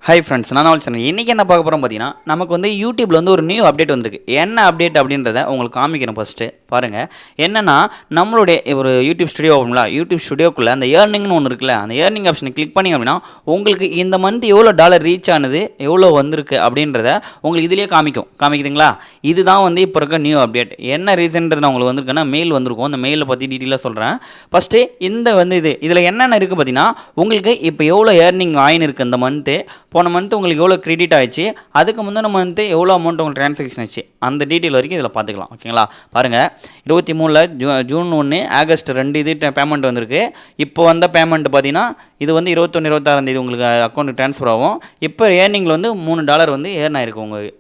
Hi friends, நான் சொன்னேன் இன்றைக்கி என்ன பார்க்க போகிறோம் பார்த்தீங்கன்னா, நமக்கு வந்து யூடியூப்பில் வந்து ஒரு நியூ அப்டேட் வந்திருக்கு. என்ன அப்டேட் அப்படின்றத உங்களுக்கு காமிக்கிறேன். ஃபஸ்ட்டு பாருங்கள். என்னென்னா, நம்மளுடைய ஒரு யூடியூப் ஸ்டுடியோ ஓப்பன்ங்களா, யூடியூப் ஸ்டுடியோக்குள்ளே அந்த ஏர்னிங்னு ஒன்று இருக்குல்ல, அந்த ஏர்னிங் ஆப்ஷனை கிளிக் பண்ணிங்க அப்படின்னா உங்களுக்கு இந்த மந்த் எவ்வளோ டாலர் ரீச் ஆனது, எவ்வளோ வந்திருக்கு அப்படின்றத உங்களுக்கு இதிலேயே காமிக்குதுங்களா. இதுதான் வந்து இப்போ இருக்க நியூ அப்டேட். என்ன ரீசன்றது நான் உங்களுக்கு வந்திருக்குன்னா மெயில் வந்திருக்கும். அந்த மெயிலை பற்றி டீட்டெயிலாக சொல்கிறேன். ஃபஸ்ட்டு இந்த வந்து இதில் என்னென்ன இருக்குது பார்த்தீங்கன்னா, உங்களுக்கு இப்போ எவ்வளோ ஏர்னிங் ஆயின் இருக்குது இந்த மந்த்து, போன மந்த் உங்களுக்கு எவ்வளோ கிரெடிட் ஆயிடுச்சு, அதுக்கு முந்தின மந்த்து எவ்வளோ அமௌண்ட் உங்களுக்கு ட்ரான்சாக்ஷன் ஆச்சு, அந்த டீட்டெயில் வரைக்கும் இதில் பார்த்துக்கலாம். ஓகேங்களா. பாருங்கள், 23 ஜூன் 1 ஆகஸ்ட் 2 இது பேமெண்ட் வந்திருக்கு. இப்போ வந்த பேமெண்ட் பார்த்தீங்கன்னா இது வந்து 21 26 உங்களுக்கு அக்கௌண்ட்டுக்கு ட்ரான்ஸ்ஃபர் ஆகும். இப்போ ஏர்னிங்கில் வந்து $3 வந்து ஏர்ன் ஆயிருக்கு உங்கள்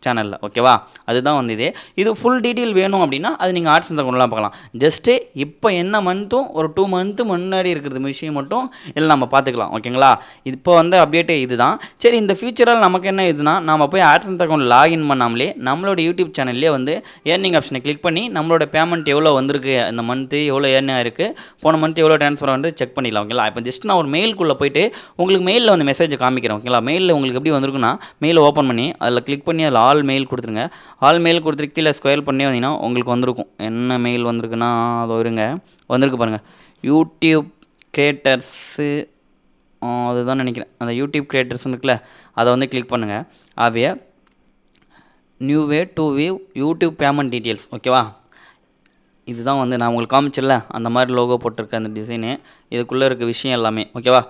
சேனலில். ஓகேவா. அதுதான் வந்து இது ஃபுல் டீட்டெயில் வேணும் அப்படின்னா அது நீங்கள் ஆர்ட்ஸ் இந்த கொண்டலாம் பார்க்கலாம். ஜஸ்ட்டு இப்போ என்ன மந்த்தும் ஒரு 2 மந்த்து முன்னாடி இருக்கிறது விஷயம் மட்டும் இதில் நம்ம பார்த்துக்கலாம். ஓகேங்களா. இப்போ வந்து அப்டேட்டே இதுதான். சரி, இந்த ஃபியூச்சரால் நமக்கு என்ன இதுனா, நம்ம போய் ஆர்ட்ஸ் இந்த அக்கௌண்ட் லாகின் பண்ணாமலே நம்மளோட யூடியூப் சேனல்லே வந்து ஏர்னிங் ஆப்ஷனை கிளிக் பண்ணி நம்மளோட பேமெண்ட் எவ்வளோ வந்திருக்கு, இந்த மந்த்து எவ்வளோ ஏர்ன் ஆயிருக்கு, போன மந்த் எவ்வளோ ட்ரான்ஸ்ஃபர் வந்து செக் பண்ணிடலாம். ஓகேங்களா. இப்போ ஜஸ்ட் நான் ஒரு மெயிலுக்குள்ளே போயிட்டு உங்களுக்கு மெயிலில் வந்து மெசேஜ் காமிக்கிறேன். ஓகேங்களா. மெயிலில் உங்களுக்கு எப்படி வந்திருக்குன்னா, மெயிலை ஓப்பன் பண்ணி அதில் கிளிக் பண்ணி அதில் ஆல் மெயில் கொடுத்துருங்க. ஆல் மெயில் கொடுத்துட்டு கீழே ஸ்கொயர் பண்ணி வந்தீங்கன்னா உங்களுக்கு வந்திருக்கும். என்ன மெயில் வந்திருக்குன்னா அது வருங்க, வந்திருக்கு பாருங்கள். யூடியூப் கிரியேட்டர்ஸு, அதுதான் நினைக்கிறேன். அந்த யூடியூப் கிரியேட்டர்ஸ்னு இருக்குல்ல, அதை வந்து கிளிக் பண்ணுங்கள். ஆவிய new way to view YouTube payment details. ஓகேவா. இதுதான் வந்து நான் உங்களுக்கு காமிச்சிடல அந்த மாதிரி லோகோ போட்டிருக்க அந்த டிசைனு, இதுக்குள்ளே இருக்க விஷயம் எல்லாமே. ஓகேவா.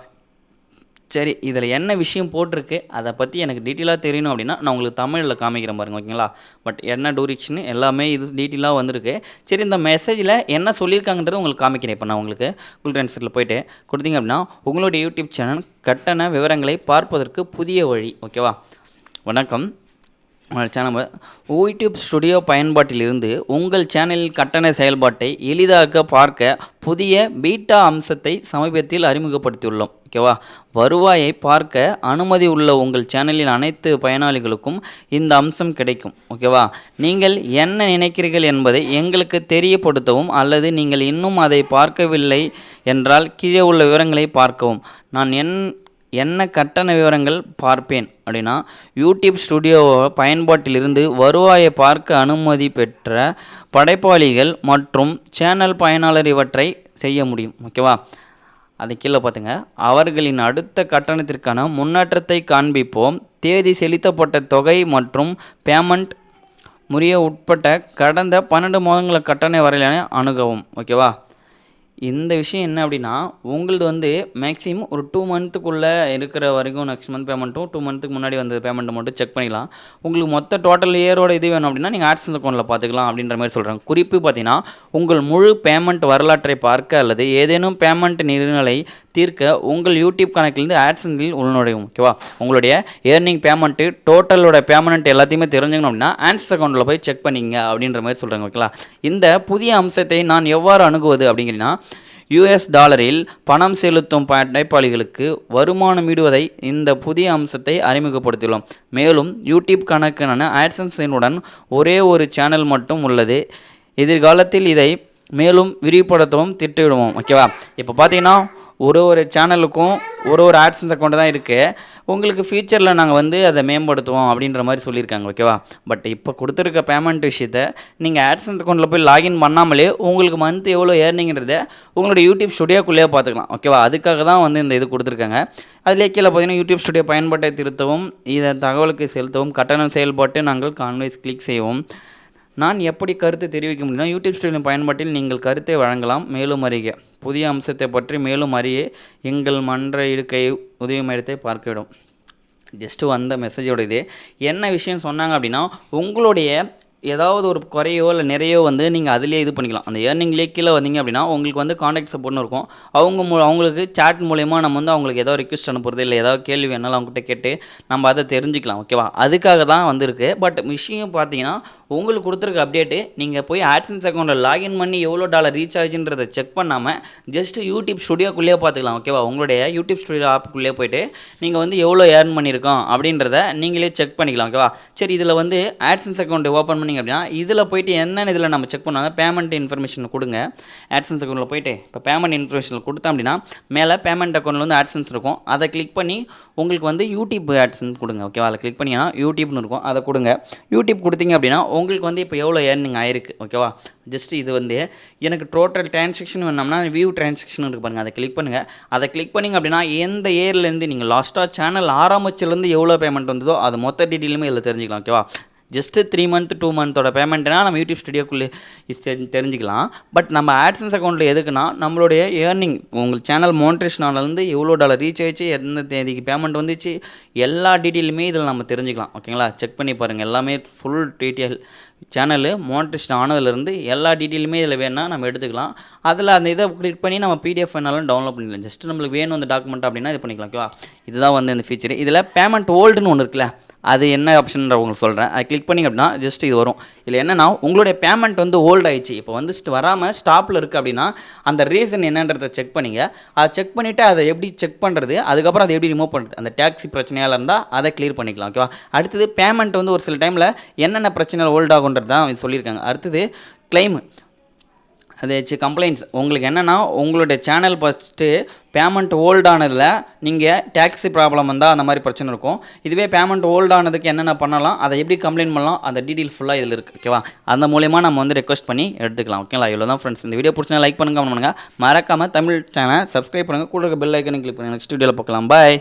சரி, இதில் என்ன விஷயம் போட்டிருக்கு அதை பற்றி எனக்கு டீட்டெயிலாக தெரியணும் அப்படின்னா நான் உங்களுக்கு தமிழில் காமிக்கிறேன் பாருங்கள். ஓகேங்களா. பட் என்ன டூரிக்ஷன் எல்லாமே இது டீட்டெயிலாக வந்திருக்கு. சரி, இந்த மெசேஜில் என்ன சொல்லியிருக்காங்கன்றது உங்களுக்கு காமிக்கிறேன். இப்போ நான் உங்களுக்கு கூகுள் ட்ரான்ஸ்லேட்டில் போய்ட்டு கொடுத்தீங்க அப்படின்னா உங்களுடைய யூடியூப் சேனல் கட்டண விவரங்களை பார்ப்பதற்கு புதிய வழி. ஓகேவா. வணக்கம். உங்கள் சேனல் யூடியூப் ஸ்டுடியோ பயன்பாட்டிலிருந்து உங்கள் சேனலில் கட்டண செயல்பாட்டை எளிதாக பார்க்க புதிய பீட்டா அம்சத்தை சமீபத்தில் அறிமுகப்படுத்தியுள்ளோம். ஓகேவா. வருவாயை பார்க்க அனுமதி உள்ள உங்கள் சேனலின் அனைத்து பயனாளிகளுக்கும் இந்த அம்சம் கிடைக்கும். ஓகேவா. நீங்கள் என்ன நினைக்கிறீர்கள் என்பதை எங்களுக்கு தெரியப்படுத்தவும், அல்லது நீங்கள் இன்னும் அதை பார்க்கவில்லை என்றால் கீழே உள்ள விவரங்களை பார்க்கவும். நான் என்ன கட்டண விவரங்கள் பார்ப்பேன் அப்படின்னா, யூடியூப் ஸ்டுடியோ பயன்பாட்டிலிருந்து வருவாயை பார்க்க அனுமதி பெற்ற படைப்பாளிகள் மற்றும் சேனல் பயனாளர் இவற்றை செய்ய முடியும். ஓகேவா. அது கீழே பார்த்துங்க. அவர்களின் அடுத்த கட்டணத்திற்கான முன்னேற்றத்தை காண்பிப்போம். தேதி செலுத்தப்பட்ட தொகை மற்றும் பேமெண்ட் முறைய உட்பட்ட கடந்த 12 மாதங்கள கட்டண வரையிலான அணுகவும். ஓகேவா. இந்த விஷயம் என்ன அப்படின்னா, உங்களது வந்து மேக்ஸிமம் ஒரு 2 மந்த்துக்குள்ளே இருக்கிற வரைக்கும் நெக்ஸ்ட் மந்த் பேமெண்ட்டும் 2 மந்த்துக்கு முன்னாடி வந்த பேமெண்ட்டை மட்டும் செக் பண்ணிக்கலாம். உங்களுக்கு மொத்த டோட்டல் இயரோட இது வேணும் அப்படின்னா நீங்கள் ஆட்சன்ஸ் அக்கௌண்ட்டில் பார்த்துக்கலாம் அப்படின்ற மாதிரி சொல்கிறாங்க. குறிப்பு பார்த்தீங்கன்னா, உங்கள் முழு பேமெண்ட் வரலாற்றை பார்க்க அல்லது ஏதேனும் பேமெண்ட் நிறுவனங்களை தீர்க்க உங்கள் யூடியூப் கணக்கிலிருந்து ஆட்சன்ஸில் உள்நுழையும். ஓகேவா. உங்களுடைய ஏர்னிங் பேமெண்ட்டு டோட்டலோட பேமெண்ட் எல்லாத்தையுமே தெரிஞ்சுக்கணும் அப்படின்னா ஆட்சன்ஸ் அக்கௌண்ட்டில் போய் செக் பண்ணிங்க அப்படின்ற மாதிரி சொல்கிறாங்க. ஓகேங்களா. இந்த புதிய அம்சத்தை நான் எவ்வாறு அணுகுவது அப்படிங்கிறீங்கன்னா, $டாலரில் பணம் செலுத்தும் படைப்பாளிகளுக்கு வருமானம் ஈடுவதை இந்த புதிய அம்சத்தை அறிமுகப்படுத்தியுள்ளோம். மேலும் யூடியூப் கணக்கான ஆட்சன்ஸினுடன் ஒரே ஒரு சேனல் மட்டும் உள்ளது. எதிர்காலத்தில் இதை மேலும் விரிவுபடுத்தவும் திட்டமிடுவோம். ஓகேவா. இப்போ பார்த்தீங்கன்னா ஒரு சேனலுக்கும் ஒரு ஆட்சன்ஸ் அக்கௌண்ட் தான் இருக்குது. உங்களுக்கு ஃபியூச்சரில் நாங்கள் வந்து அதை மேம்படுத்துவோம் அப்படின்ற மாதிரி சொல்லியிருக்காங்க. ஓகேவா. பட் இப்போ கொடுத்துருக்க பேமெண்ட் விஷயத்தை நீங்கள் ஆட்சன்ஸ் அக்கௌண்ட்டில் போய் லாகின் பண்ணாமலே உங்களுக்கு மந்த் எவ்வளோ ஏர்னிங்கிறத உங்களோட யூடியூப் ஸ்டுடியோக்குள்ளேயே பார்த்துக்கலாம். ஓகேவா. அதுக்காக தான் வந்து இந்த இது கொடுத்துருக்காங்க. அதிலே கீழே பார்த்தீங்கன்னா யூடியூப் ஸ்டுடியோ பயன்பாட்டை திருத்தவும், இதை தகவலுக்கு செலுத்தவும், கட்டணம் செயல்பாட்டை நாங்கள் கான்வைஸ் கிளிக் செய்வோம். நான் எப்படி கருத்து தெரிவிக்க முடியும்னா, யூடியூப் ஸ்டுடியோ பயன்பாட்டில் நீங்கள் கருத்தை வழங்கலாம். மேலும் அறிக புதிய அம்சத்தை பற்றி மேலும் அறிய எங்கள் மன்ற இருக்கை உதவி மையத்தை பார்க்கிடும். ஜஸ்ட்டு வந்த மெசேஜோட இது என்ன விஷயம் சொன்னாங்க அப்படின்னா, உங்களுடைய ஏதாவது ஒரு குறையோ இல்லை நிறையோ வந்து நீங்கள் அதிலே இது பண்ணிக்கலாம். அந்த ஏர்னிங்லேயே கீழே வந்தீங்க அப்படின்னா உங்களுக்கு வந்து காண்டாக்ட் சப்போர்ட்னு இருக்கும். அவங்களுக்கு சாட் மூலயமா நம்ம வந்து அவங்களுக்கு ஏதாவது ரிக்வெஸ்ட் அனுப்புறது இல்லை ஏதாவது கேள்வி வேணாலும் அவங்ககிட்ட கேட்டு நம்ம அதை தெரிஞ்சுக்கலாம். ஓகேவா. அதுக்காக தான் வந்திருக்கு. பட் விஷயம் பார்த்தீங்கன்னா, உங்களுக்கு கொடுத்துருக்க அப்டேட்டு நீங்கள் போய் ஆட்சன்ஸ் அக்கௌண்ட்டில் லாகின் பண்ணி எவ்வளோ டாலர் ரீச் ஆச்சுன்றதை செக் பண்ணாமல் ஜஸ்ட்டு யூடியூப் ஸ்டுடியோக்குள்ளேயே பார்த்துக்கலாம். ஓகேவா. உங்களுடைய யூடியூப் ஸ்டுடியோ ஆப்புக்குள்ளேயே போய்ட்டு நீங்கள் வந்து எவ்வளோ ஏர்ன் பண்ணியிருக்கோம் அப்படின்றத நீங்களே செக் பண்ணிக்கலாம். ஓகேவா. சரி, இதில் வந்து ஆட்சன்ஸ் அக்கௌண்ட் ஓப்பன் பண்ணி பண்ணிங்க அப்படின்னா இதில் போய்ட்டு என்னென்ன இதில் நம்ம செக் பண்ணுவாங்க பேமெண்ட் இன்ஃபர்மேஷன் கொடுங்க. ஆட்சன்ஸ் அக்கௌண்ட்டில் போய்ட்டு இப்போ பேமெண்ட் இன்ஃபர்மேஷன் கொடுத்தோம் அப்படின்னா மேலே பேமெண்ட் அக்கௌண்ட்டில் வந்து ஆட்சன்ஸ் இருக்கும். அதை கிளிக் பண்ணி உங்களுக்கு வந்து யூடியூப் ஆட்சன்ஸ் கொடுங்க. ஓகேவா, அதில் கிளிக் பண்ணிங்கன்னா யூடியூப்னு இருக்கும், அதை கொடுங்க. யூடியூப் கொடுத்தீங்க அப்படின்னா உங்களுக்கு வந்து இப்போ எவ்வளோ ஏர்னிங் ஆயிருக்கு. ஓகேவா, ஜஸ்ட் இது வந்து எனக்கு டோட்டல் டிரான்சாக்ஷன் வேணும்னா வியூ டிரான்சாக்ஷன் இருக்குது பாருங்கள், அதை கிளிக் பண்ணுங்கள். அதை கிளிக் பண்ணிங்க அப்படின்னா எந்த இயர்லேருந்து நீங்கள் லாஸ்ட்டாக சேனல் ஆரம்பிச்சிலேருந்து எவ்வளோ பேமெண்ட் வந்ததோ அது மொத்த டீட்டெயிலுமே இதில் தெரிஞ்சுக்கலாம். ஓகேவா, ஜஸ்ட்டு 3 மந்த் 2 மந்தோட பேமெண்ட்னா நம்ம யூடியூப் ஸ்டுடியோக்குள்ளே தெரிஞ்சுக்கலாம். பட் நம்ம ஆட்சன்ஸ் அக்கௌண்ட்டில் எதுக்குன்னா நம்மளுடைய ஏர்னிங் உங்களுக்கு சேனல் மோனிட்டேஷன் ஆனதுலேருந்து எவ்வளோ டாலர் ரீச் ஆயிடுச்சு, எந்த தேதிக்கு பேமெண்ட் வந்துச்சு, எல்லா டீட்டெயிலுமே இதில் நம்ம தெரிஞ்சுக்கலாம். ஓகேங்களா, செக் பண்ணி பாருங்கள், எல்லாமே ஃபுல் டீட்டெயில் சேனலு மோனிட்டேஷன் ஆனதுலேருந்து எல்லா டீட்டெயிலுமே இதில் வேணும்னா நம்ம எடுத்துக்கலாம். அதில் அந்த இதை கிளிக் பண்ணி நம்ம பிடிஎஃப் வேணாலும் டவுன்லோட் பண்ணிக்கலாம். ஜஸ்ட் நம்மளுக்கு வேணும் அந்த டாக்குமெண்ட் அப்படின்னா இது பண்ணிக்கலாம். ஓகேவா, இதுதான் வந்து இந்த ஃபீச்சர். இதில் பேமெண்ட் ஹோல்டுன்னு ஒன்று இருக்குல்ல, அது என்ன ஆப்ஷன் உங்களுக்கு சொல்கிறேன். அதை கிளிக் பண்ணிங்க அப்படின்னா ஜஸ்ட் இது வரும். இல்லை என்னன்னா உங்களுடைய பேமெண்ட் வந்து ஹோல்ட் ஆயிடுச்சு, இப்போ வந்து வராமல் ஸ்டாப்பில் இருக்குது அப்படின்னா அந்த ரீசன் என்னன்றதை செக் பண்ணிங்க. அதை செக் பண்ணிவிட்டு அதை எப்படி செக் பண்ணுறது, அதுக்கப்புறம் அதை எப்படி ரிமூவ் பண்ணுறது, அந்த டேக்ஸி பிரச்சனையால் இருந்தால் அதை கிளியர் பண்ணிக்கலாம். ஓகேவா, அடுத்தது பேமெண்ட் வந்து ஒரு சில டைமில் என்னென்ன பிரச்சனைகள் ஹோல்ட் ஆகுன்றது தான் சொல்லியிருக்காங்க. அடுத்தது கிளைம், அது கம்ப்ளைண்ட்ஸ். உங்களுக்கு என்னென்னா உங்களுடைய சேனல் ஃபஸ்ட்டு பேமெண்ட் ஹோல்ட் ஆனதில் நீங்கள் டேக்ஸி ப்ராப்ளம் வந்தால் அந்த மாதிரி பிரச்சனை இருக்கும். இதுவே பேமெண்ட் ஹோல்ட் ஆனதுக்கு என்னென்ன பண்ணலாம், அதை எப்படி கம்ப்ளைண்ட் பண்ணலாம், அந்த டீட்டெயில் ஃபுல்லாக இதில் இருக்குது. ஓகேவா, அந்த மூலயமா நம்ம வந்து ரெக்வஸ்ட் பண்ணி எடுத்துக்கலாம். ஓகேங்களா, இவ்வளோ தான் ஃப்ரெண்ட்ஸ். இந்த வீடியோ பிடிச்சா லைக் பண்ணுங்கள், கமெண்ட் பண்ணுங்கள், மறக்காமல் தமிழ் சேனல் சப்ஸ்கிரைப் பண்ணுங்கள், கூட இருக்க பெல் ஐக்கனை கிளிக் பண்ணுங்கள். நெக்ஸ்ட் வீடியோவில் பார்க்கலாம். பாய்.